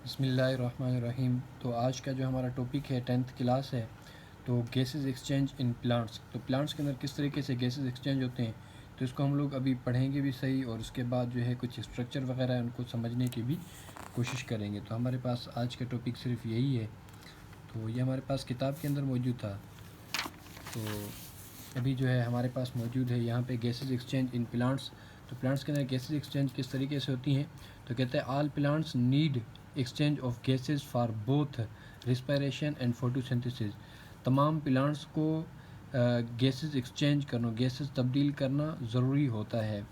बिस्मिल्लाहिर्रहमानिर्रहीम। तो आज का जो हमारा टॉपिक है 10th क्लास है, तो गैसेस एक्सचेंज इन प्लांट्स। तो प्लांट्स के अंदर किस तरीके से गैसेस एक्सचेंज होते हैं, तो इसको हम लोग अभी पढ़ेंगे भी सही, और उसके बाद जो है कुछ स्ट्रक्चर वगैरह है उनको समझने की भी कोशिश करेंगे। तो हमारे पास आज का टॉपिक सिर्फ यही है। तो ये हमारे पास किताब के अंदर मौजूद था, तो अभी जो है हमारे पास मौजूद है यहाँ पे गैसेस एक्सचेंज इन प्लांट्स। तो प्लांट्स के अंदर गैसेस एक्सचेंज किस तरीके से होती हैं, तो कहते हैं all plants need exchange of gases for both respiration and photosynthesis. तमाम प्लांट्स को गैसेस एक्सचेंज करना, गैसेस तब्दील करना ज़रूरी होता है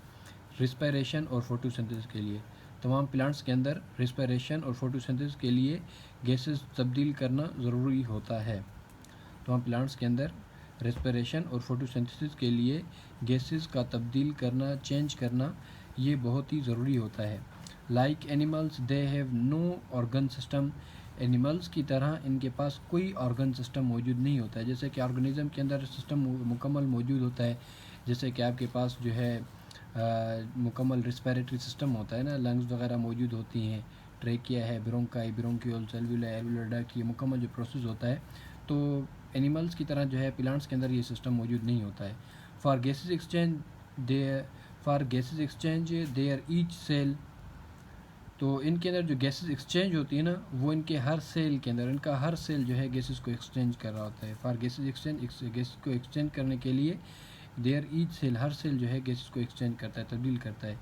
रिस्पायरेशन और फोटोसिंथेसिस के लिए। तमाम प्लांट्स के अंदर रिस्पायरेशन और फोटोसिंथेसिस के लिए गैसेस तब्दील करना ज़रूरी होता है। तमाम प्लांट्स के अंदर रेस्पिरेशन और फोटोसिंथेसिस के लिए गैसेस का तब्दील करना, चेंज करना, ये बहुत ही ज़रूरी होता है। Like animals they have no organ system. Animals की तरह इनके पास कोई ऑर्गन सिस्टम मौजूद नहीं होता है। जैसे कि ऑर्गेनिज्म के अंदर सिस्टम मुकम्मल मौजूद होता है, जैसे कि आपके पास जो है मुकम्मल रिस्पिरेटरी सिस्टम होता है ना, लंग्स वगैरह मौजूद होती हैं, ट्रेकिया है, ब्रोंकाई, ब्रोंकियोल, सेल्वुला, एल्वुलर डक्ट, ये मुकम्मल जो प्रोसेस होता है। तो एनिमल्स की तरह जो है प्लांट्स के अंदर ये सिस्टम मौजूद नहीं होता है। For gases exchange there each cell. तो इनके अंदर जो गैसेस एक्सचेंज होती है ना, वो इनके हर सेल के अंदर, इनका हर सेल जो है गैसेस को एक्सचेंज कर रहा होता है। फॉर गैसेस एक्सचेंज, गैस को एक्सचेंज करने के लिए देयर ईच सेल, हर सेल जो है गैसेस को एक्सचेंज करता है, तब्दील करता है।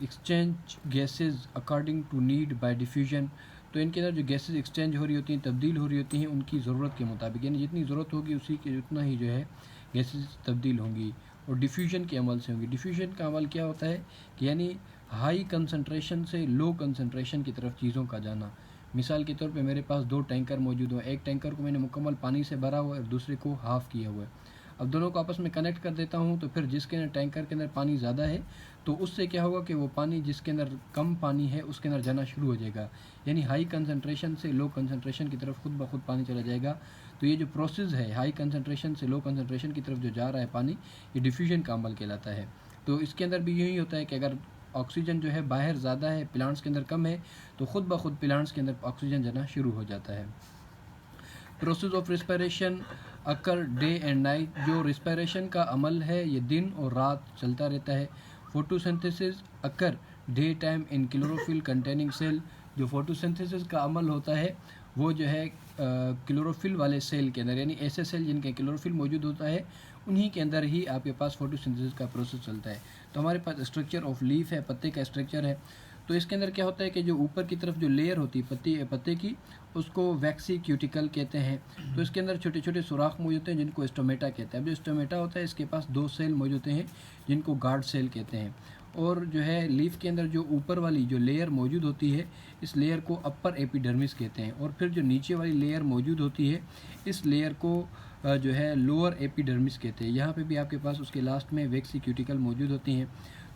Exchange gases according to need by diffusion. तो इनके अंदर जो गैसेस एक्सचेंज हो रही होती हैं, तब्दील हो रही होती हैं उनकी ज़रूरत के मुताबिक, यानी जितनी ज़रूरत होगी उसी के उतना ही जो है गैसेस तब्दील होंगी, और डिफ्यूजन के अमल से होंगी। डिफ्यूजन का अमल क्या होता है कि यानी हाई कंसंट्रेशन से लो कंसंट्रेशन की तरफ चीज़ों का जाना। मिसाल के तौर पे मेरे पास दो टैंकर मौजूद हुआ, एक टैंकर को मैंने मुकम्मल पानी से भरा हुआ है और दूसरे को हाफ़ किया हुआ है। अब दोनों को आपस में कनेक्ट कर देता हूँ, तो फिर जिसके अंदर टैंकर के अंदर पानी ज़्यादा है, तो उससे क्या होगा कि वो पानी जिसके अंदर कम पानी है उसके अंदर जाना शुरू हो जाएगा, यानी हाई कंसंट्रेशन से लो कंसंट्रेशन की तरफ खुद ब खुद पानी चला जाएगा। तो ये जो प्रोसेस है हाई कंसंट्रेशन से लो कंसंट्रेशन की तरफ जो जा रहा है पानी, ये डिफ्यूजन का अमल कहलाता है। तो इसके अंदर भी यही होता है कि अगर ऑक्सीजन जो है बाहर ज़्यादा है, प्लांट्स के अंदर कम है, तो खुद ब खुद प्लांट्स के अंदर ऑक्सीजन जाना शुरू हो जाता है। Process of respiration occur day and night. जो रिस्पायरेशन का अमल है ये दिन और रात चलता रहता है। Photosynthesis occur day time in chlorophyll containing cell. जो फोटोसिंथेसिस का अमल होता है वो जो है क्लोरोफिल वाले सेल के अंदर, यानी ऐसे सेल जिनके क्लोरोफिल मौजूद होता है उन्हीं के अंदर ही आपके पास फोटोसिंथेसिस का प्रोसेस चलता है। तो हमारे पास स्ट्रक्चर ऑफ लीफ है, पत्ते का स्ट्रक्चर है। तो इसके अंदर क्या होता है कि जो ऊपर की तरफ जो लेयर होती है पत्ते की, उसको वैक्सी क्यूटिकल कहते हैं। तो इसके अंदर छोटे छोटे सुराख मौजूद होते हैं जिनको स्टोमेटा कहते हैं। अब जो स्टोमेटा होता है इसके पास दो सेल मौजूद होते हैं जिनको गार्ड सेल कहते हैं। और जो है लीफ के अंदर जो ऊपर वाली जो लेयर मौजूद होती है, इस लेयर को अपर एपिडर्मिस कहते हैं। और फिर जो नीचे वाली लेयर मौजूद होती है, इस लेयर को जो है लोअर एपिडर्मिस कहते हैं। यहाँ पे भी आपके पास उसके लास्ट में वैक्सी क्यूटिकल मौजूद होती हैं।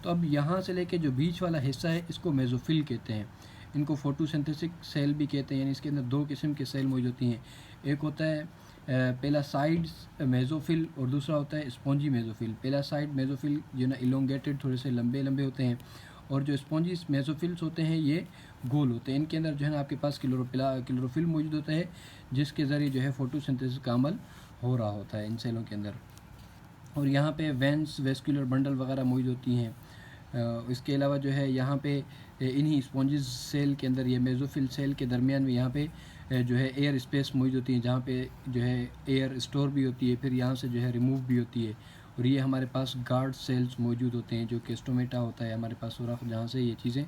तो अब यहाँ से लेके जो बीच वाला हिस्सा है इसको मेसोफिल कहते हैं। इनको फोटोसिंथेटिक सेल भी कहते हैं, यानी इसके अंदर दो किस्म के सेल मौजूद होती हैं। एक होता है पेलासाइड मेसोफिल और दूसरा होता है स्पॉन्जी मेसोफिल। पेलासाइड मेसोफिल जो ना इलोंगेटेड, थोड़े से लंबे लंबे होते हैं, और जो स्पॉन्जी मेसोफिल्स होते हैं ये गोल होते हैं। इनके अंदर जो है ना आपके पास क्लोरोफिल मौजूद होता है, जिसके ज़रिए जो है फोटोसिंथेसिस का अमल हो रहा होता है इन सेलों के अंदर। और यहाँ पे वेंस, वेस्कुलर बंडल वगैरह मौजूद होती हैं। इसके अलावा जो है यहाँ पे इन्हीं स्पॉन्जिस सेल के अंदर, ये मेसोफिल सेल के दरमियान में यहाँ पे जो है एयर स्पेस मौजूद होती है, जहाँ पे जो है एयर स्टोर भी होती है, फिर यहाँ से जो है रिमूव भी होती है। और ये हमारे पास गार्ड सेल्स मौजूद होते हैं, जो कि स्टोमेटा होता है हमारे पास सुराख, जहाँ से ये चीज़ें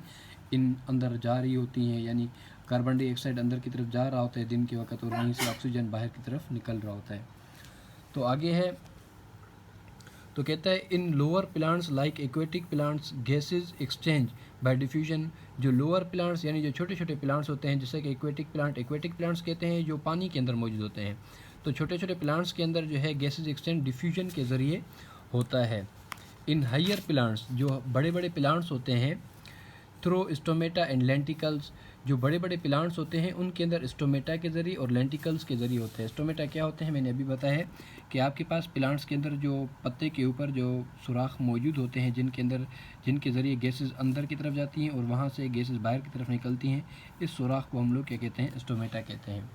इन अंदर जा रही होती हैं, यानी कार्बन डाइऑक्साइड अंदर की तरफ जा रहा होता है दिन के वक्त, और वहीं से ऑक्सीजन बाहर की तरफ निकल रहा होता है। तो आगे है, तो कहता है इन lower plants like aquatic plants gases exchange bye diffusion. जो लोअर प्लांट्स यानी जो छोटे छोटे प्लांट्स होते हैं, जैसे कि एक्वेटिक प्लांट्स कहते हैं जो पानी के अंदर मौजूद होते हैं। तो छोटे छोटे प्लांट्स के अंदर जो है गैसेस एक्सचेंज डिफ्यूजन के ज़रिए होता है। इन हायर प्लांट्स, जो बड़े बड़े प्लांट्स होते हैं, थ्रू स्टोमेटा एंड लेंटिकल्स। जो बड़े बड़े प्लांट्स होते हैं उनके अंदर स्टोमेटा के ज़रिए और लेंटिकल्स के ज़रिए होते हैं। स्टोमेटा क्या होते हैं मैंने अभी बताया है कि आपके पास प्लांट्स के अंदर जो पत्ते के ऊपर जो सुराख मौजूद होते हैं जिनके ज़रिए गैसेस अंदर की तरफ जाती हैं और वहाँ से गैसेस बाहर की तरफ निकलती हैं, इस सुराख को हम लोग क्या कहते हैं, स्टोमेटा कहते हैं।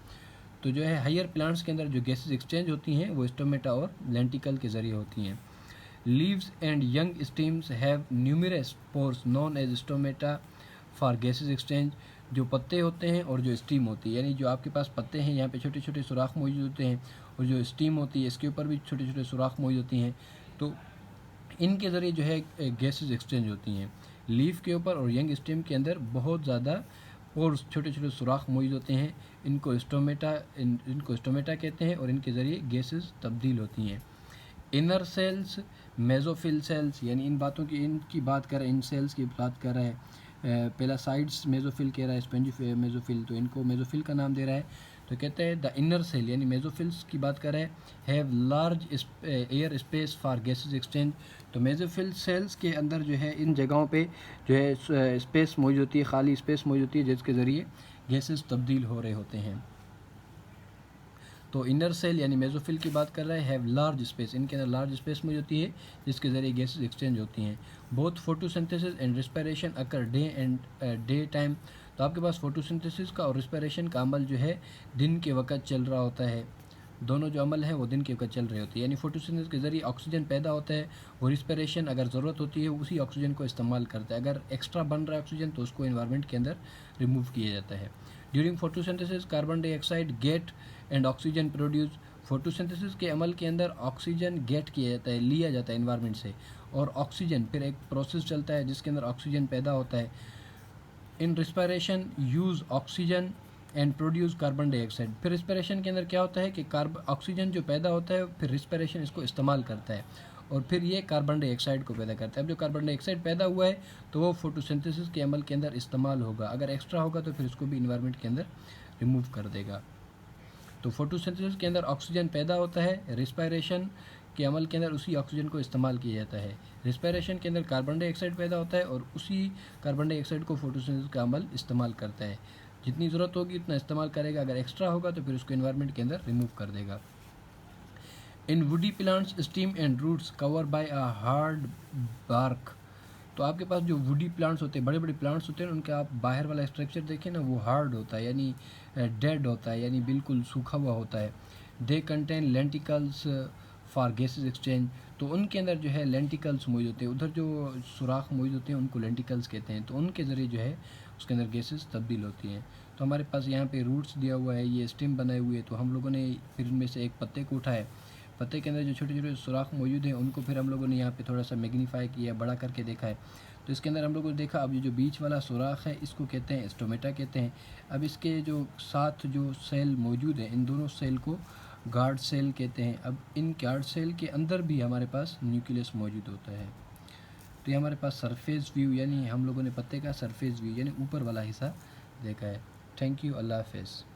तो जो है हायर प्लांट्स के अंदर जो गैसेस एक्सचेंज होती हैं वो स्टोमेटा और लेंटिकल के ज़रिए होती हैं। Leaves and young stems have numerous pores known as stomata for gases exchange. जो पत्ते होते हैं और जो स्टीम होती है, यानी जो आपके पास पत्ते हैं यहाँ पे छोटे छोटे सुराख मौजूद होते हैं, और जो स्टीम होती है इसके ऊपर भी छोटे छोटे सुराख मौजूद होती हैं, तो इनके ज़रिए जो है गैसेस एक्सचेंज होती हैं। लीफ के ऊपर और यंग स्टेम के अंदर बहुत ज़्यादा पोर्स छोटे छोटे सुराख मौजूद होते हैं, इनको स्टोमेटा कहते हैं और इनके ज़रिए गैसेस तब्दील होती हैं। इनर सेल्स, मेजोफिल सेल्स, यानी इनकी बात कर रहे हैं, इन सेल्स की बात कर रहा है। पहला साइड्स मेजोफिल कह रहा है, स्पेंजी मेजोफिल, तो इनको मेजोफिल का नाम दे रहा है। तो कहते हैं द इनर सेल यानी मेजोफिल्स की बात कर रहे हैं, have large air space for gases exchange. तो मेजोफिल सेल्स के अंदर जो है इन जगहों पे जो है स्पेस मौजूद होती है, खाली स्पेस मौजूद होती है जिसके ज़रिए गैसेस तब्दील हो रहे होते हैं। तो इनर सेल यानी मेजोफिल की बात कर रहे हैं, हैव लार्ज स्पेस, इनके अंदर लार्ज स्पेस मौजूद होती है जिसके ज़रिए गैसेस एक्सचेंज होती हैं। Both photosynthesis and respiration occur day time. तो आपके पास फोटोसिंथेसिस का और रिस्पिरेशन का अमल जो है दिन के वक्त चल रहा होता है, दोनों जो अमल है वो दिन के वक्त चल रही होती है। यानी फोटोसिंथेसिस के ज़रिए ऑक्सीजन पैदा होता है, वो रिस्पिरेशन अगर ज़रूरत होती है उसी ऑक्सीजन को इस्तेमाल करता है, अगर एक्स्ट्रा बन रहा है ऑक्सीजन तो उसको इन्वायरमेंट के अंदर रिमूव किया जाता है। During photosynthesis carbon dioxide get and oxygen produce. Photosynthesis के अमल के अंदर ऑक्सीजन गेट किया जाता है, लिया जाता है इन्वायरमेंट से, और ऑक्सीजन फिर एक प्रोसेस चलता है जिसके अंदर ऑक्सीजन पैदा होता है। In respiration use oxygen and produce carbon dioxide. फिर रिस्पिरेशन के अंदर क्या होता है कि ऑक्सीजन जो पैदा होता है फिर रिस्पिरेशन इसको इस्तेमाल करता है और फिर ये कार्बन डाइऑक्साइड को पैदा करता है। अब जो कार्बन डाइऑक्साइड पैदा हुआ है तो वो फोटोसिंथेसिस के अमल के अंदर इस्तेमाल होगा, अगर एक्स्ट्रा होगा तो फिर इसको भी इन्वायरमेंट के अंदर रिमूव कर देगा। तो फोटोसिंथेसिस के अंदर ऑक्सीजन पैदा होता है, रिस्पिरेशन के अमल के अंदर उसी ऑक्सीजन को इस्तेमाल किया जाता है। रिस्पिरेशन के अंदर कार्बन डाइऑक्साइड पैदा होता है और उसी कार्बन डाइऑक्साइड को फोटोसिंथेसिस का अमल इस्तेमाल करता है। जितनी ज़रूरत होगी उतना इस्तेमाल करेगा, अगर एक्स्ट्रा होगा तो फिर उसको इन्वायरमेंट के अंदर रिमूव कर देगा। In woody plants stem and roots cover by a hard bark. तो आपके पास जो वुडी प्लांट्स होते हैं, बड़े बड़े प्लांट्स होते हैं, उनका आप बाहर वाला स्ट्रक्चर देखें ना, वो हार्ड होता है यानी डेड होता है, यानी बिल्कुल सूखा हुआ होता है। They contain lenticels for gases exchange. तो उनके अंदर जो है लेंटिकल्स मौजूद होते हैं, उधर जो सुराख मौजूद होते हैं उनको लेंटिकल्स कहते हैं, तो उनके ज़रिए जो है उसके अंदर गैसेस तब्दील होती हैं। तो हमारे पास यहाँ पे रूट्स दिया हुआ है, ये स्टेम बनाए हुए हैं, तो हम लोगों ने फिर इनमें से एक पत्ते को उठाए, पत्ते के अंदर जो छोटे छोटे सुराख मौजूद हैं उनको फिर हम लोगों ने यहाँ पे थोड़ा सा मैग्नीफाई किया, बड़ा करके देखा है। तो इसके अंदर हम लोगों ने देखा अब ये जो बीच वाला सुराख है इसको कहते हैं स्टोमेटा कहते हैं। अब इसके जो साथ जो सेल मौजूद हैं इन दोनों सेल को गार्ड सेल कहते हैं। अब इन गार्ड सेल के अंदर भी हमारे पास न्यूक्लियस मौजूद होता है। तो ये हमारे पास सरफेस व्यू, यानी हम लोगों ने पत्ते का सरफेस व्यू यानी ऊपर वाला हिस्सा देखा है। थैंक यू, अल्लाह हाफ़िज़।